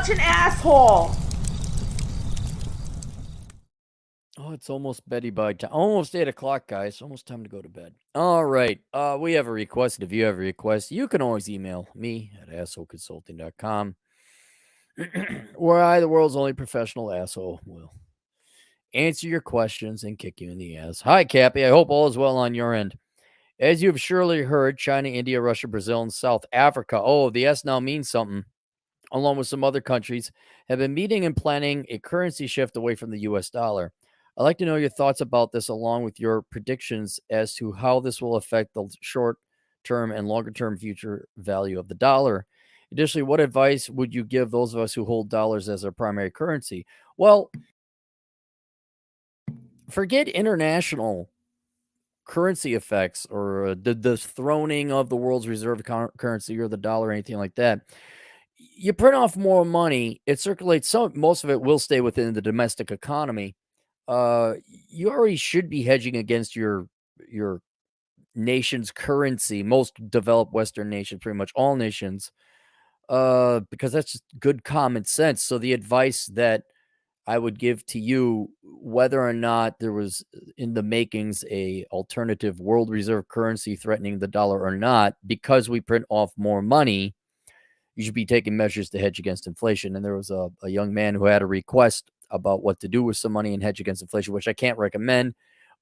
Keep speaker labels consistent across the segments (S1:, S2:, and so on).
S1: such an asshole.
S2: Oh, it's almost beddy bye time. Almost 8 o'clock, guys. Almost time to go to bed. All right. We have a request. If you have a request, you can always email me at assholeconsulting.com, where I, the world's only professional asshole, will answer your questions and kick you in the ass. Hi, Cappy. I hope all is well on your end. As you have surely heard, China, India, Russia, Brazil, and South Africa. Oh, the S now means something. Along with some other countries, have been meeting and planning a currency shift away from the US dollar. I'd like to know your thoughts about this, along with your predictions as to how this will affect the short term and longer term future value of the dollar. Additionally, what advice would you give those of us who hold dollars as our primary currency? Well, forget international currency effects or the throning of the world's reserve currency or the dollar or anything like that. You print off more money, it circulates most of it will stay within the domestic economy. You already should be hedging against your nation's currency, most developed Western nations, pretty much all nations, because that's just good common sense. So the advice that I would give to you, whether or not there was in the makings a alternative world reserve currency threatening the dollar or not, because we print off more money, you should be taking measures to hedge against inflation. And there was a young man who had a request about what to do with some money and hedge against inflation, which I can't recommend,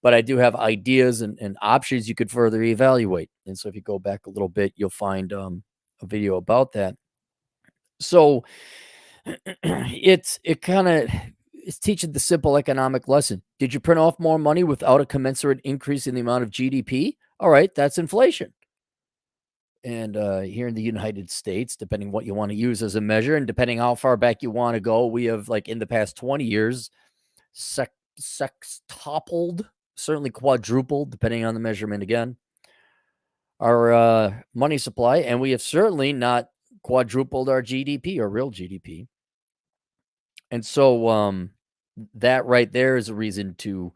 S2: but I do have ideas and options you could further evaluate. And so if you go back a little bit, you'll find a video about that. So it's teaching the simple economic lesson. Did you print off more money without a commensurate increase in the amount of GDP? All right, that's inflation. And here in the United States, depending what you want to use as a measure, and depending how far back you want to go, we have, like, in the past 20 years, sextupled, certainly quadrupled, depending on the measurement again, our money supply, and we have certainly not quadrupled our GDP, our real GDP. And so that right there is a reason to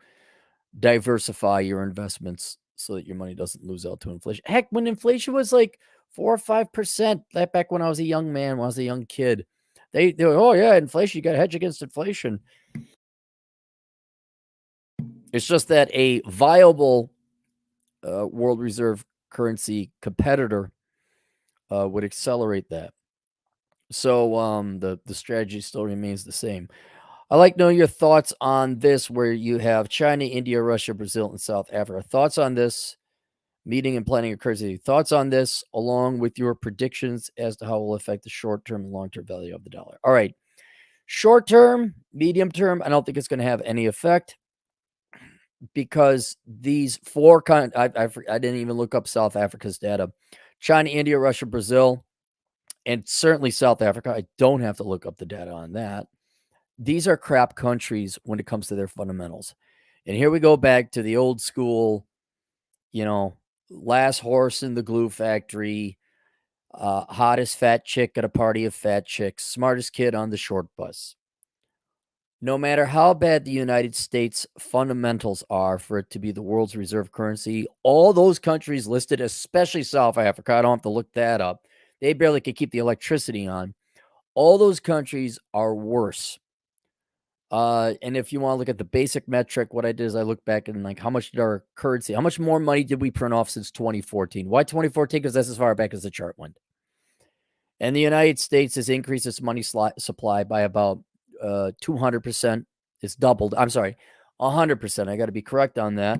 S2: diversify your investments so that your money doesn't lose out to inflation. Heck, when inflation was like 4 or 5%, that back when I was a young man, when I was a young kid, they were, oh yeah, inflation, you got to hedge against inflation. It's just that a viable world reserve currency competitor would accelerate that. So the strategy still remains the same. I like knowing your thoughts on this, where you have China, India, Russia, Brazil, and South Africa. Thoughts on this meeting and planning a currency. Thoughts on this, along with your predictions as to how it will affect the short term and long term value of the dollar. All right. Short term, medium term, I don't think it's going to have any effect, because these four I didn't even look up South Africa's data. China, India, Russia, Brazil, and certainly South Africa. I don't have to look up the data on that. These are crap countries when it comes to their fundamentals. And here we go back to the old school, last horse in the glue factory, hottest fat chick at a party of fat chicks, smartest kid on the short bus. No matter how bad the United States fundamentals are for it to be the world's reserve currency, all those countries listed, especially South Africa, I don't have to look that up, they barely could keep the electricity on. All those countries are worse. And if you want to look at the basic metric, what I did is I looked back and, like, how much did our currency, how much more money did we print off since 2014? Why 2014? Because that's as far back as the chart went. And the United States has increased its money supply by about 200%. It's doubled. I'm sorry, 100%. I got to be correct on that.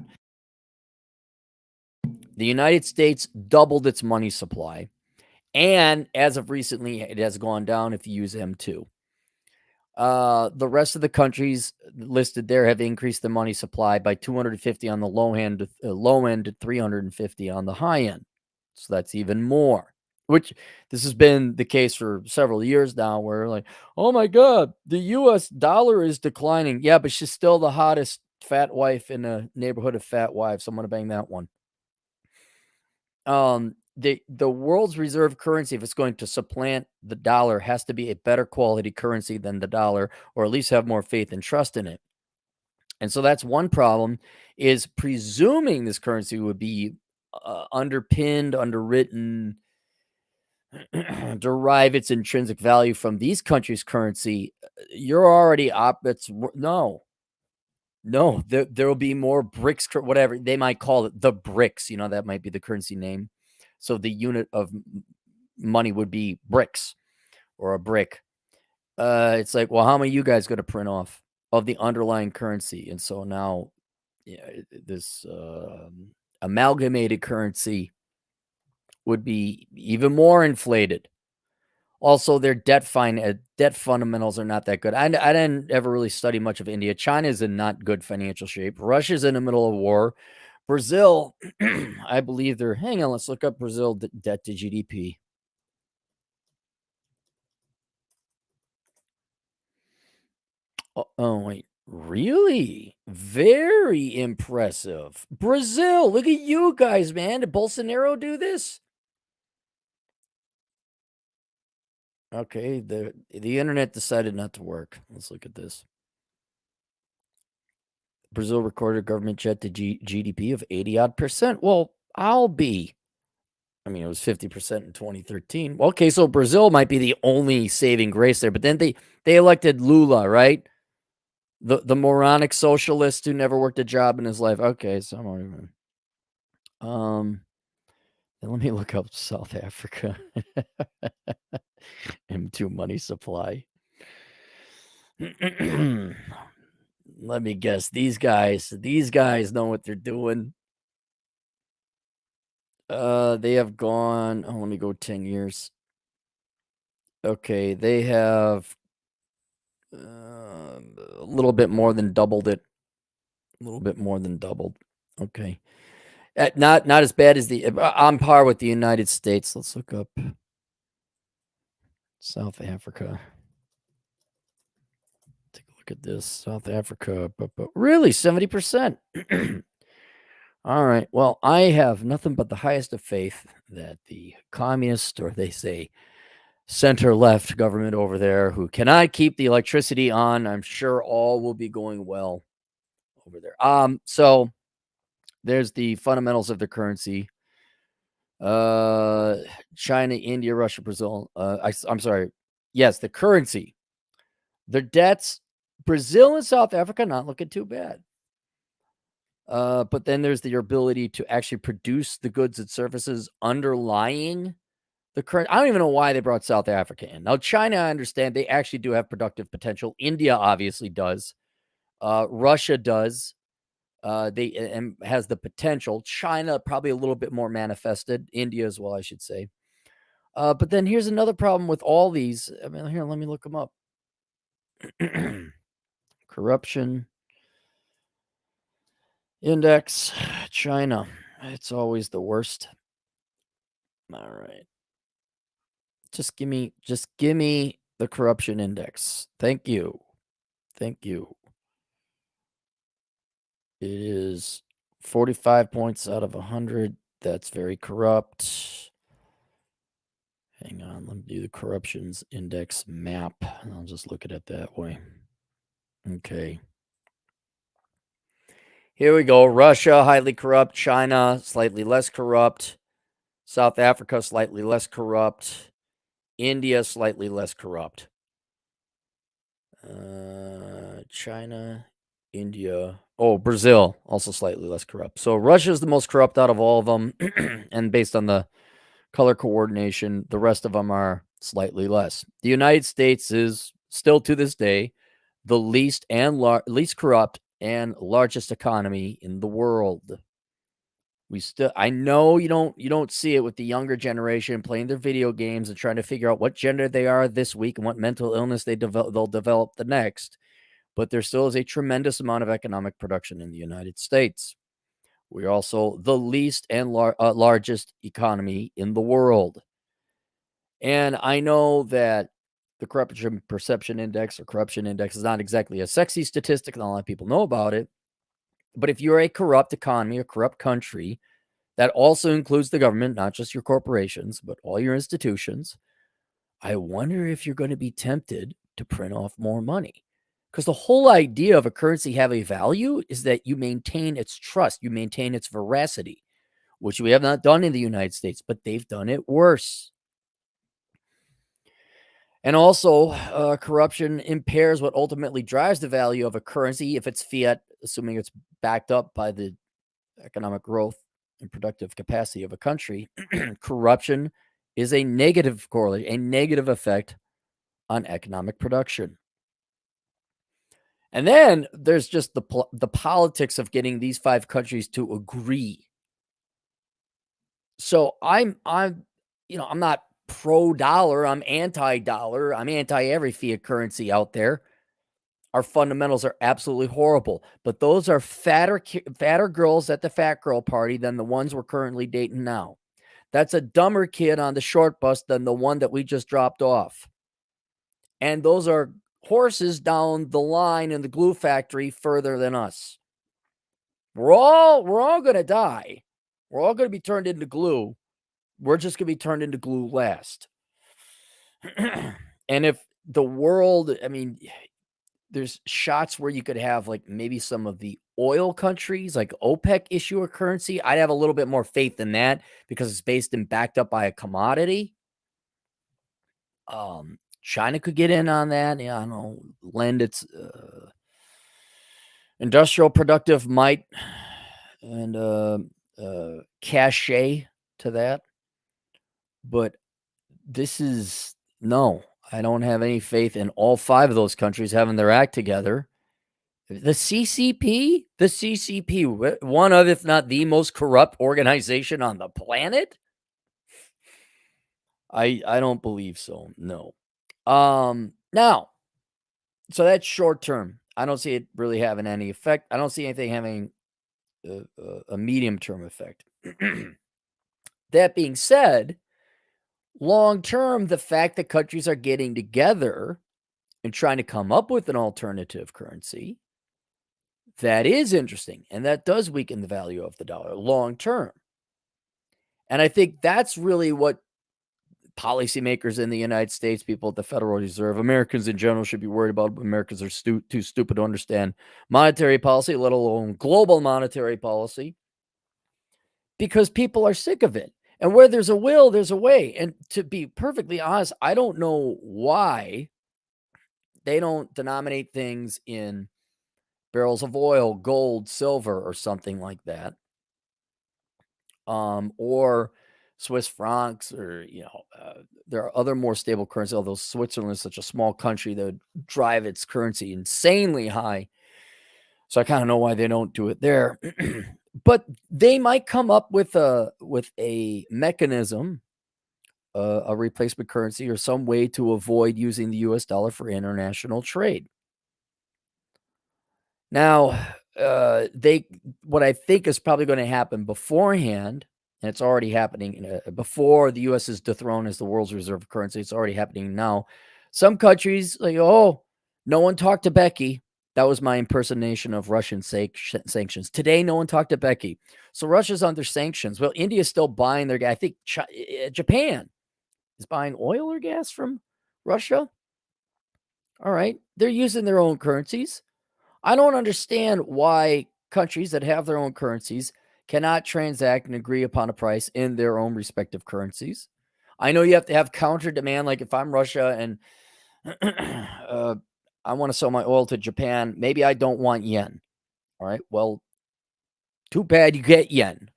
S2: The United States doubled its money supply. And as of recently, it has gone down if you use M2. The rest of the countries listed there have increased the money supply by 250 on the low end to 350 on the high end. So that's even more, which this has been the case for several years now, where, like, oh my God, the US dollar is declining. Yeah, but she's still the hottest fat wife in a neighborhood of fat wives. I'm going to bang that one. The world's reserve currency, if it's going to supplant the dollar, has to be a better quality currency than the dollar, or at least have more faith and trust in it. And so that's one problem, is presuming this currency would be underpinned, underwritten, derive its intrinsic value from these countries' currency, you're already op it's w no, no, there will be more BRICs, whatever they might call it, the BRICs, that might be the currency name. So the unit of money would be BRICs or a brick. It's like, well, how many you guys gonna print off of the underlying currency? And so now, yeah, this amalgamated currency would be even more inflated. Also, their debt fundamentals are not that good. I didn't ever really study much of India. China is in not good financial shape. Russia's in the middle of war. Brazil, I believe they're hang on, let's look up Brazil debt to GDP. Oh, wait. Really? Very impressive. Brazil, look at you guys, man. Did Bolsonaro do this? Okay, the internet decided not to work. Let's look at this. Brazil recorded a government jet to GDP of 80 odd percent. Well, I mean, it was 50% in 2013. Well, okay, so Brazil might be the only saving grace there, but then they elected Lula, right? The moronic socialist who never worked a job in his life. Okay, so I'm already then let me look up South Africa. M2 money supply. Let me guess. These guys know what they're doing. They have gone, oh, let me go 10 years. Okay, they have a little bit more than doubled it. A little bit more than doubled. Okay. Not as bad as on par with the United States. Let's look up South Africa. Take a look at this. South Africa. Really, 70%. All right. Well, I have nothing but the highest of faith that the communist, or they say center left government over there, who cannot keep the electricity on, I'm sure all will be going well over there. So there's the fundamentals of the currency. Uh, China, India, Russia, Brazil. I'm sorry. Yes, the currency, their debts. Brazil and South Africa not looking too bad. But then there's the ability to actually produce the goods and services underlying the current. I don't even know why they brought South Africa in. Now, China, I understand they actually do have productive potential. India obviously does. Russia does. They and has the potential. China probably a little bit more manifested. India as well, I should say. But then here's another problem with all these. I mean, here, let me look them up. Corruption index, China. It's always the worst. All right. Just give me the corruption index. Thank you. Thank you. It is 45 points out of 100. That's very corrupt. Hang on, let me do the corruptions index map. I'll just look at it that way. Okay. Here we go. Russia, highly corrupt. China, slightly less corrupt. South Africa, slightly less corrupt. India, slightly less corrupt. China, India. Oh, Brazil, also slightly less corrupt. So Russia is the most corrupt out of all of them. And based on the color coordination, the rest of them are slightly less. The United States is still to this day the least corrupt and largest economy in the world. I know you don't see it with the younger generation playing their video games and trying to figure out what gender they are this week and what mental illness they'll develop the next. But there still is a tremendous amount of economic production in the United States. We're also the least and largest economy in the world. And I know that the corruption perception index or corruption index is not exactly a sexy statistic, and a lot of people know about it. But if you're a corrupt economy, a corrupt country, that also includes the government, not just your corporations, but all your institutions. I wonder if you're going to be tempted to print off more money. Because the whole idea of a currency having value is that you maintain its trust, you maintain its veracity, which we have not done in the United States, but they've done it worse. And also, corruption impairs what ultimately drives the value of a currency if it's fiat, assuming it's backed up by the economic growth and productive capacity of a country. Corruption is a negative correlate, a negative effect on economic production. And then there's just the politics of getting these 5 countries to agree. So I'm I'm not pro dollar, I'm anti dollar, I'm anti every fiat currency out there. Our fundamentals are absolutely horrible, but those are fatter girls at the fat girl party than the ones we're currently dating now. That's a dumber kid on the short bus than the one that we just dropped off. And those are horses down the line in the glue factory further than us. We're all gonna die. We're all gonna be turned into glue. We're just gonna be turned into glue last. And if the world, I mean, there's shots where you could have like maybe some of the oil countries like OPEC issue a currency. I'd have a little bit more faith in that because it's based and backed up by a commodity. China could get in on that. Yeah, I don't know, lend its industrial productive might and cachet to that. But this is no, I don't have any faith in all 5 of those countries having their act together. The CCP? The CCP, one of, if not the most corrupt organization on the planet? I don't believe so, no. Now, so that's short term. I don't see it really having any effect. I don't see anything having a medium term effect. That being said, long term, the fact that countries are getting together and trying to come up with an alternative currency, that is interesting, and that does weaken the value of the dollar long term. And I think that's really what policymakers in the United States, people at the Federal Reserve, Americans in general should be worried about. Americans are too stupid to understand monetary policy, let alone global monetary policy, because people are sick of it. And where there's a will, there's a way. And to be perfectly honest, I don't know why they don't denominate things in barrels of oil, gold, silver, or something like that. Or Swiss francs, or there are other more stable currencies. Although Switzerland is such a small country that would drive its currency insanely high, so I kind of know why they don't do it there. But they might come up with a mechanism, a replacement currency, or some way to avoid using the U.S. dollar for international trade. Now, they what I think is probably gonna happen beforehand, and it's already happening, before the US is dethroned as the world's reserve currency, it's already happening now. Some countries, like, "Oh, no one talked to Becky." That was my impersonation of Russian sanctions. Today, no one talked to Becky. So Russia's under sanctions. Well, India's still buying their gas. I think Japan is buying oil or gas from Russia. All right. They're using their own currencies. I don't understand why countries that have their own currencies cannot transact and agree upon a price in their own respective currencies. I know you have to have counter demand. Like if I'm Russia and I want to sell my oil to Japan, maybe I don't want yen. All right. Well, too bad you get yen,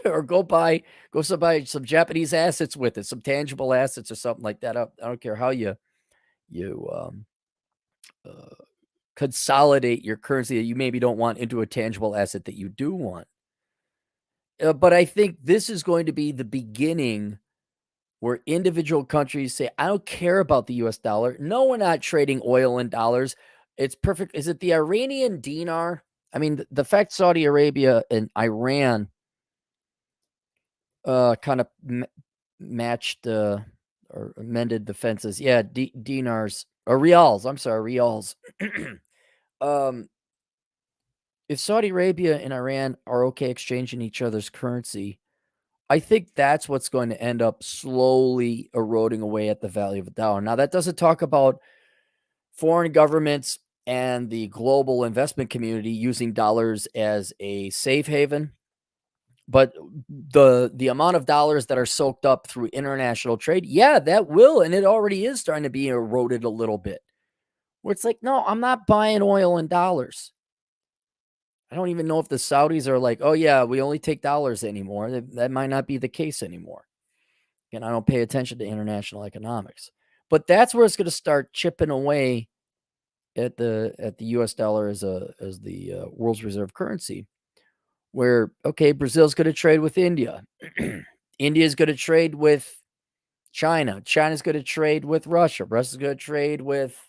S2: or go buy some Japanese assets with it, some tangible assets or something like that. I don't care how you uh, consolidate your currency that you maybe don't want into a tangible asset that you do want. But I think this is going to be the beginning where individual countries say, I don't care about the US dollar. No, we're not trading oil in dollars. It's perfect. Is it the Iranian dinar? I mean, the fact Saudi Arabia and Iran kind of matched or amended the fences. Yeah, dinars or reals. I'm sorry, reals. um, if Saudi Arabia and Iran are okay exchanging each other's currency, I think that's what's going to end up slowly eroding away at the value of a dollar. Now, that doesn't talk about foreign governments and the global investment community using dollars as a safe haven. But the amount of dollars that are soaked up through international trade, yeah, that will, and it already is starting to be eroded a little bit. Where it's like, no, I'm not buying oil in dollars. I don't even know if the Saudis are like, oh yeah, we only take dollars anymore. That might not be the case anymore. And I don't pay attention to international economics. But that's where it's going to start chipping away at the US dollar as the world's reserve currency. Where okay, Brazil's going to trade with India. India's going to trade with China. China's going to trade with Russia. Russia's going to trade with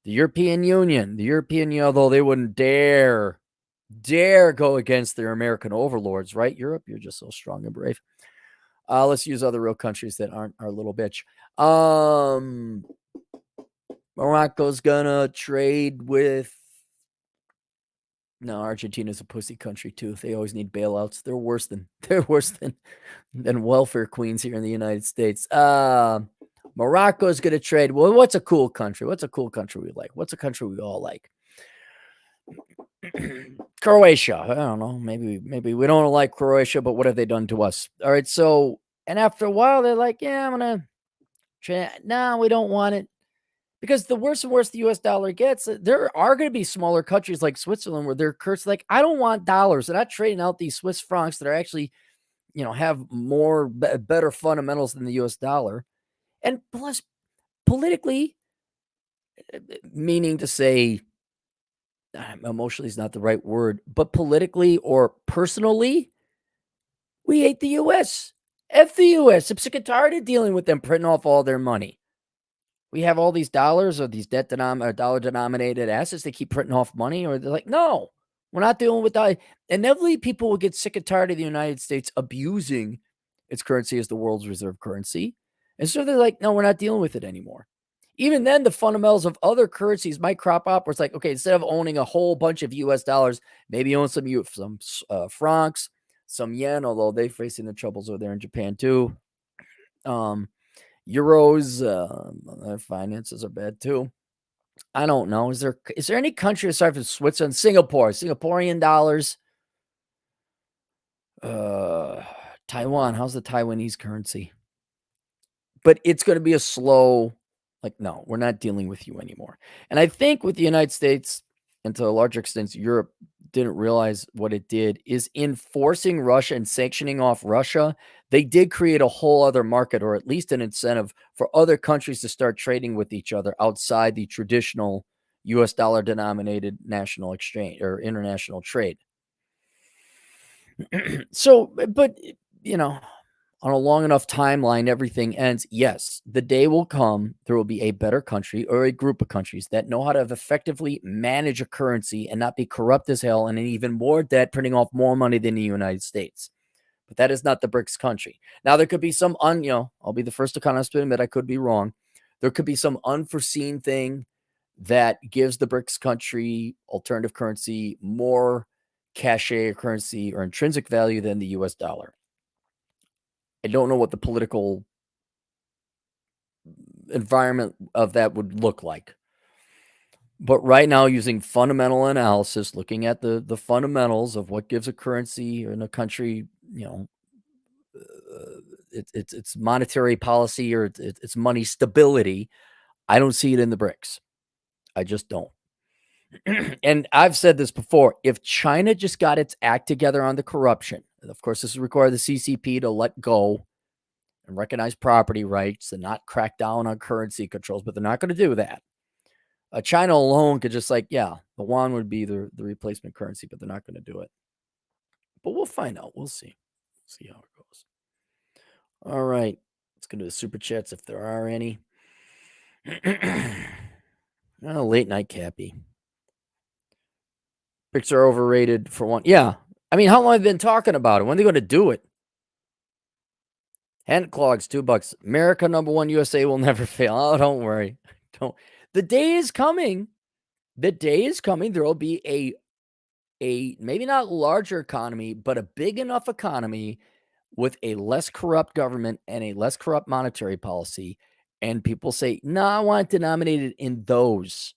S2: the European Union. The European Union, although they wouldn't dare go against their American overlords, right? Europe, you're just so strong and brave. Let's use other real countries that aren't our little bitch. Morocco's gonna trade with. No, Argentina's a pussy country too. They always need bailouts. They're worse than welfare queens here in the United States. Morocco's gonna trade. Well, what's a cool country? What's a cool country we like? What's a country we all like? Croatia. I don't know. Maybe we don't like Croatia, but what have they done to us? All right. So, and after a while, they're like, yeah, I'm gonna. No, we don't want it because the worse and worse the U.S. dollar gets, there are going to be smaller countries like Switzerland where they're cursed. Like, I don't want dollars. They're not trading out these Swiss francs that are actually, have better fundamentals than the U.S. dollar, and plus politically, meaning to say emotionally is not the right word, but politically or personally, we hate the US. F the US. I'm sick and tired of dealing with them printing off all their money. We have all these dollars or these dollar denominated assets. They keep printing off money, or they're like, no, we're not dealing with that. Inevitably, people will get sick and tired of the United States abusing its currency as the world's reserve currency. And so they're like, no, we're not dealing with it anymore. Even then, the fundamentals of other currencies might crop up where it's like, okay, instead of owning a whole bunch of US dollars, maybe own some francs, some yen, although they're facing the troubles over there in Japan too. Euros, their finances are bad too. I don't know. Is there any country aside from Switzerland, Singaporean dollars, uh, Taiwan? How's the Taiwanese currency? But it's going to be a slow, like, no, we're not dealing with you anymore. And I think with the United States, and to a larger extent, Europe didn't realize what it did is in forcing Russia and sanctioning off Russia, they did create a whole other market, or at least an incentive for other countries to start trading with each other outside the traditional US dollar denominated national exchange or international trade. So, but, you know, on a long enough timeline, everything ends. Yes, the day will come, there will be a better country or a group of countries that know how to effectively manage a currency and not be corrupt as hell and in even more debt, printing off more money than the United States. But that is not the BRICS country. Now, there could be some, I'll be the first economist to admit I could be wrong. There could be some unforeseen thing that gives the BRICS country alternative currency more cachet currency or intrinsic value than the US dollar. I don't know what the political environment of that would look like. But right now, using fundamental analysis, looking at the fundamentals of what gives a currency in a country, it's monetary policy or it's money stability. I don't see it in the BRICS. I just don't. And I've said this before. If China just got its act together on the corruption, and of course, this would require the CCP to let go and recognize property rights and not crack down on currency controls, but they're not going to do that. China alone could just the yuan would be the replacement currency, but they're not going to do it. But we'll find out. We'll see. See how it goes. All right. Let's go to the super chats if there are any. Late night Cappy. BRICS are overrated for one. Yeah. I mean, how long have they been talking about it? When are they going to do it? Hand clogs, $2. America #1, USA will never fail. Oh, don't worry. Don't. The day is coming. The day is coming. There will be a maybe not larger economy, but a big enough economy with a less corrupt government and a less corrupt monetary policy. And people say, no, I want it denominated in those.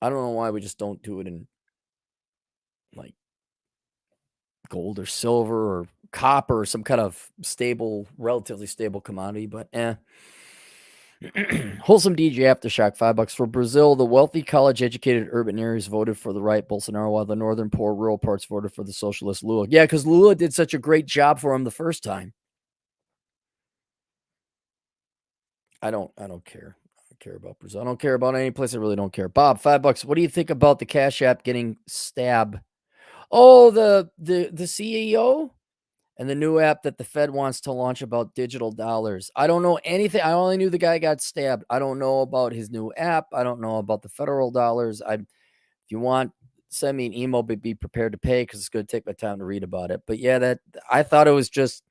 S2: I don't know why we just don't do it in like gold or silver or copper or some kind of stable, relatively stable commodity, but Wholesome DJ Aftershock, $5 for Brazil. The wealthy, college-educated urban areas voted for the right Bolsonaro, while the northern poor rural parts voted for the socialist Lula. Yeah, because Lula did such a great job for him the first time. I don't care. I don't care about Brazil. I don't care about any place. I really don't care. Bob, $5. What do you think about the Cash App getting stabbed? Oh, the CEO and the new app that the Fed wants to launch about digital dollars. I don't know anything. I only knew the guy got stabbed. I don't know about his new app. I don't know about the federal dollars. If you want, send me an email, but be prepared to pay because it's going to take my time to read about it. But yeah, that I thought it was just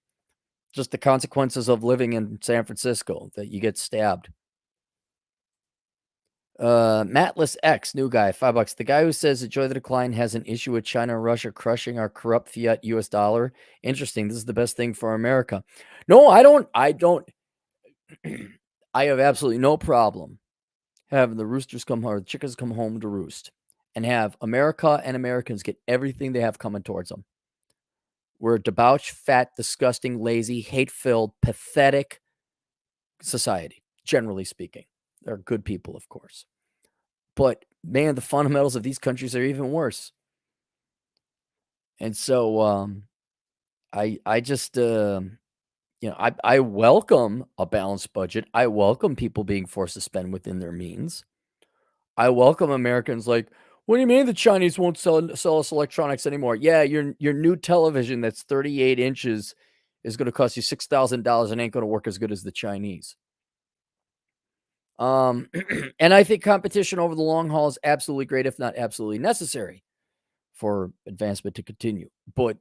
S2: the consequences of living in San Francisco that you get stabbed. Matless X, new guy, $5. The guy who says enjoy the decline has an issue with China and Russia crushing our corrupt fiat US dollar. Interesting. This is the best thing for America. No, I don't I have absolutely no problem having the roosters come home, the chickens come home to roost, and have America and Americans get everything they have coming towards them. We're a debauched, fat, disgusting, lazy, hate-filled, pathetic society, generally speaking. They're good people, of course. But man, the fundamentals of these countries are even worse. And so I just I welcome a balanced budget. I welcome people being forced to spend within their means. I welcome Americans like, what do you mean the Chinese won't sell us electronics anymore? Yeah, your new television that's 38 inches is going to cost you $6,000 and ain't going to work as good as the Chinese. And I think competition over the long haul is absolutely great, if not absolutely necessary for advancement to continue. But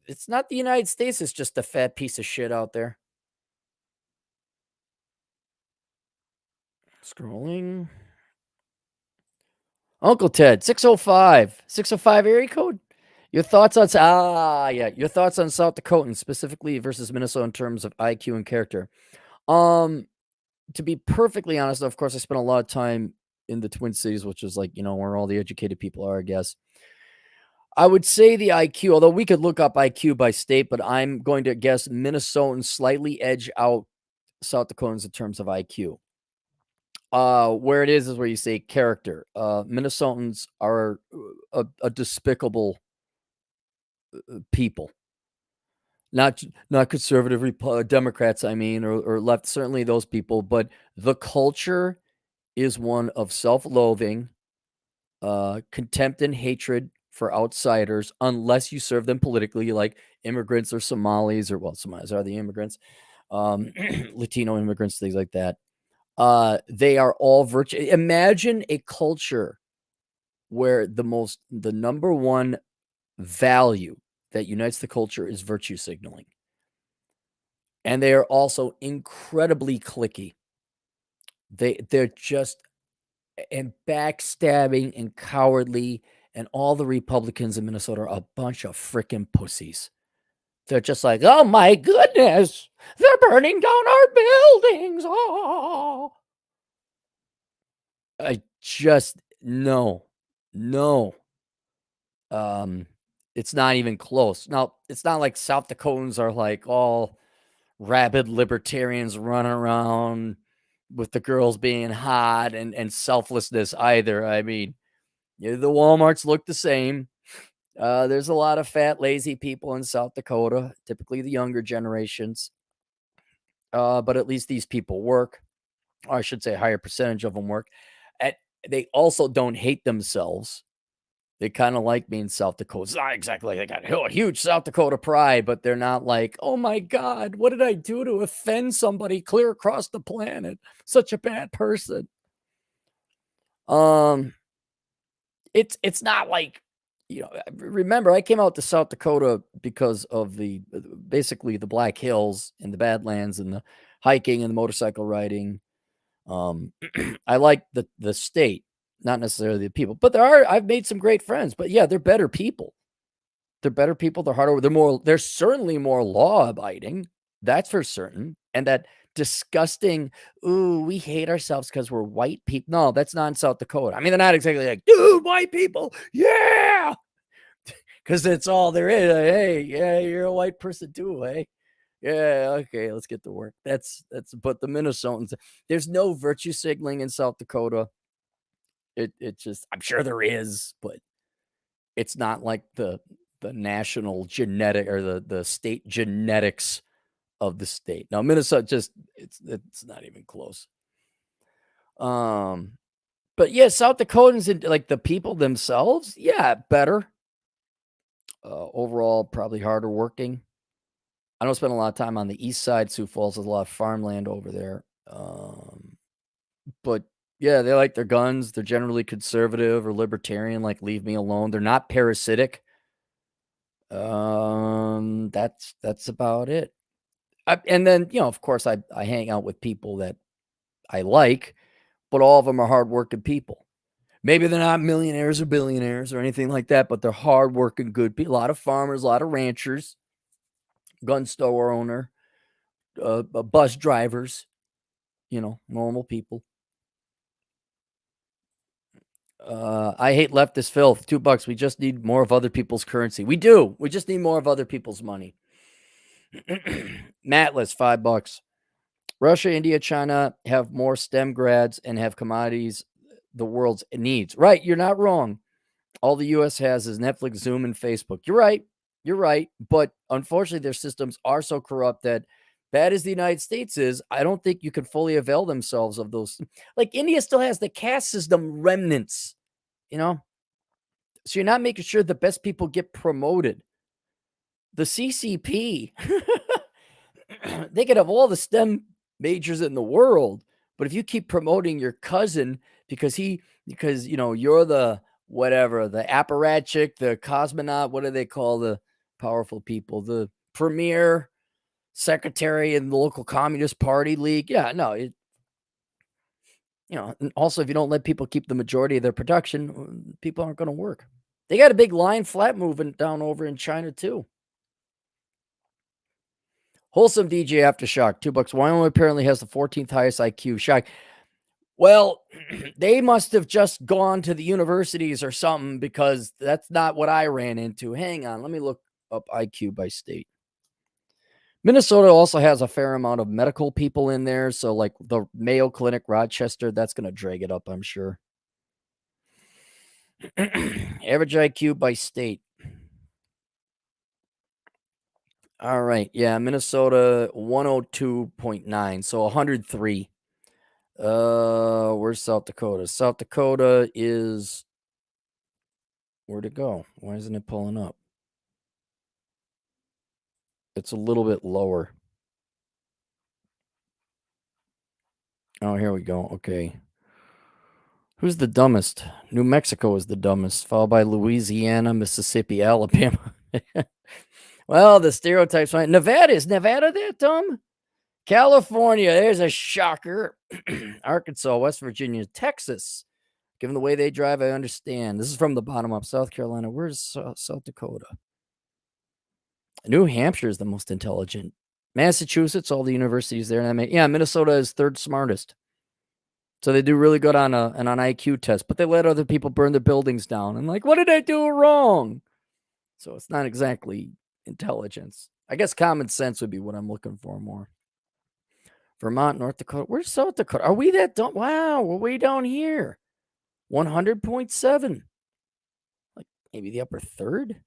S2: it's not the United States, it's just a fat piece of shit out there. Scrolling. Uncle Ted, 605 area code. Your thoughts on your thoughts on South Dakotans specifically versus Minnesota in terms of IQ and character. Um, to be perfectly honest, of course, I spent a lot of time in the Twin Cities, which is like, where all the educated people are, I guess. I would say the IQ, although we could look up IQ by state, but I'm going to guess Minnesotans slightly edge out South Dakotans in terms of IQ. Where it is where you say character. Minnesotans are a despicable people. Not conservative Democrats, I mean, or left, certainly those people, but the culture is one of self-loathing, contempt and hatred for outsiders unless you serve them politically, like immigrants or Somalis, or well, Somalis are the immigrants, Latino immigrants, things like that. They are all virtue. Imagine a culture where the number one value that unites the culture is virtue signaling. And they are also incredibly cliquey. They're just and backstabbing and cowardly, and all the Republicans in Minnesota are a bunch of freaking pussies. They're just like, "Oh my goodness, they're burning down our buildings." Oh. I just no. No. It's not even close. Now, it's not like South Dakotans are like all rabid libertarians running around with the girls being hot and selflessness either. I mean, the Walmarts look the same. There's a lot of fat, lazy people in South Dakota, typically the younger generations. But at least these people work, or I should say a higher percentage of them work. At, they also don't hate themselves. They kinda like being South Dakota. It's not exactly like they got a huge South Dakota pride, but they're not like, "Oh my god, what did I do to offend somebody clear across the planet? Such a bad person." Um, it's not like, remember, I came out to South Dakota because of basically the Black Hills and the Badlands and the hiking and the motorcycle riding. Um, I like the state, not necessarily the people, but I've made some great friends, but yeah, they're better people. They're better people, they're harder, they're certainly more law-abiding, that's for certain, and that disgusting, "Ooh, we hate ourselves because 'cause we're white people." No, that's not in South Dakota. I mean, they're not exactly like, "Dude, white people, yeah!" because it's all there is. Hey, yeah, you're a white person too, hey? Yeah, okay, let's get to work. But the Minnesotans, there's no virtue signaling in South Dakota. It just, I'm sure there is, but it's not like the national genetic or the state genetics of the state. Now, Minnesota just it's not even close. Um, but yeah, South Dakotans and like the people themselves, yeah, better. Overall, probably harder working. I don't spend a lot of time on the east side. Sioux Falls has a lot of farmland over there. But yeah, they like their guns. They're generally conservative or libertarian, like leave me alone. They're not parasitic. That's about it. And then, of course, I hang out with people that I like, but all of them are hardworking people. Maybe they're not millionaires or billionaires or anything like that, but they're hardworking, good people. A lot of farmers, a lot of ranchers, gun store owner, bus drivers, normal people. I hate leftist filth. $2. We just need more of other people's currency. We do. We just need more of other people's money. Matless, $5. Russia, India, China have more STEM grads and have commodities the world's needs. Right. You're not wrong. All the US has is Netflix, Zoom, and Facebook. You're right. You're right. But unfortunately, their systems are so corrupt that bad as the United States is, I don't think you can fully avail themselves of those. Like India still has the caste system remnants, you know? So you're not making sure the best people get promoted. The CCP, they could have all the STEM majors in the world, but if you keep promoting your cousin because you're the whatever, the apparatchik, the cosmonaut, what do they call the powerful people, the premier secretary in the local communist party league? Yeah, no, and also if you don't let people keep the majority of their production, people aren't going to work. They got a big line flat movement down over in China too. Wholesome DJ Aftershock, $2. Wyoming apparently has the 14th highest IQ. Shock. Well, they must have just gone to the universities or something because that's not what I ran into. Hang on, let me look up IQ by state. Minnesota also has a fair amount of medical people in there. So, like the Mayo Clinic, Rochester, that's going to drag it up, I'm sure. Average IQ by state. All right. Yeah. Minnesota 102.9. So 103. Where's South Dakota? South Dakota is where'd it go? Why isn't it pulling up? It's a little bit lower. Oh, here we go. Okay. Who's the dumbest? New Mexico is the dumbest, followed by Louisiana, Mississippi, Alabama. Well, the stereotypes. Nevada, is Nevada that dumb? California, there's a shocker. Arkansas, West Virginia, Texas. Given the way they drive, I understand. This is from the bottom up. South Carolina. Where's South Dakota? New Hampshire is the most intelligent. Massachusetts, all the universities there. Minnesota is third smartest. So they do really good on an IQ test, but they let other people burn their buildings down. And like, what did I do wrong? So it's not exactly intelligence. I guess common sense would be what I'm looking for more. Vermont, North Dakota. Where's South Dakota? Are we that dumb? Wow, we're way down here. 100.7. Like maybe the upper third.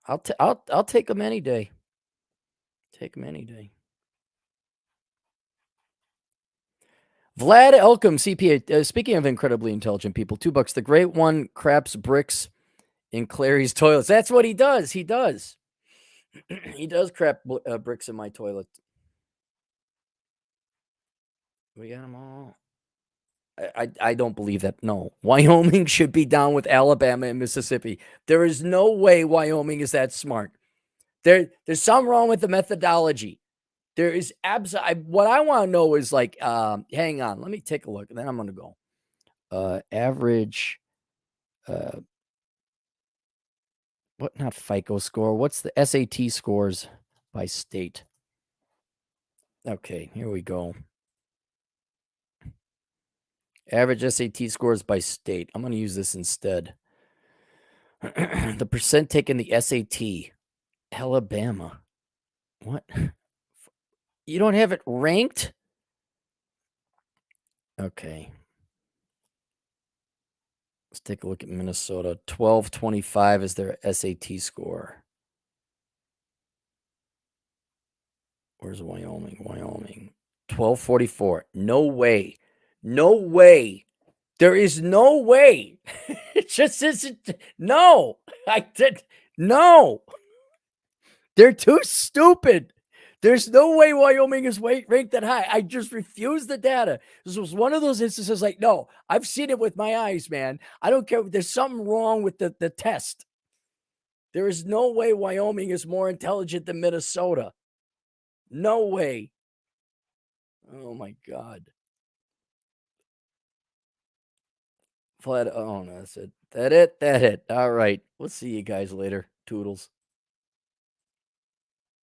S2: I'll take them any day. Take them any day. Vlad Elkum, CPA. Speaking of incredibly intelligent people, $2. The great one craps bricks in Clary's toilets. That's what he does. He does. He does crap bricks in my toilet. We got them all. I don't believe that. No, Wyoming should be down with Alabama and Mississippi. There is no way Wyoming is that smart. There's something wrong with the methodology. There is absolutely. What I want to know is like, hang on, let me take a look, and then I'm going to go. Average, what? Not FICO score. What's the SAT scores by state? Okay, here we go. Average SAT scores by state. I'm going to use this instead. The percent taking the SAT. Alabama. What? You don't have it ranked? Okay. Let's take a look at Minnesota. 1225 is their SAT score. Where's Wyoming? Wyoming. 1244. No way. No way. There is no way. It just isn't. No. I did. No. They're too stupid. There's no way Wyoming is ranked that high. I just refuse the data. This was one of those instances like, no, I've seen it with my eyes, man. I don't care. There's something wrong with the test. There is no way Wyoming is more intelligent than Minnesota. No way. Oh my God. Oh no, that's it. That it. All right. We'll see you guys later. Toodles.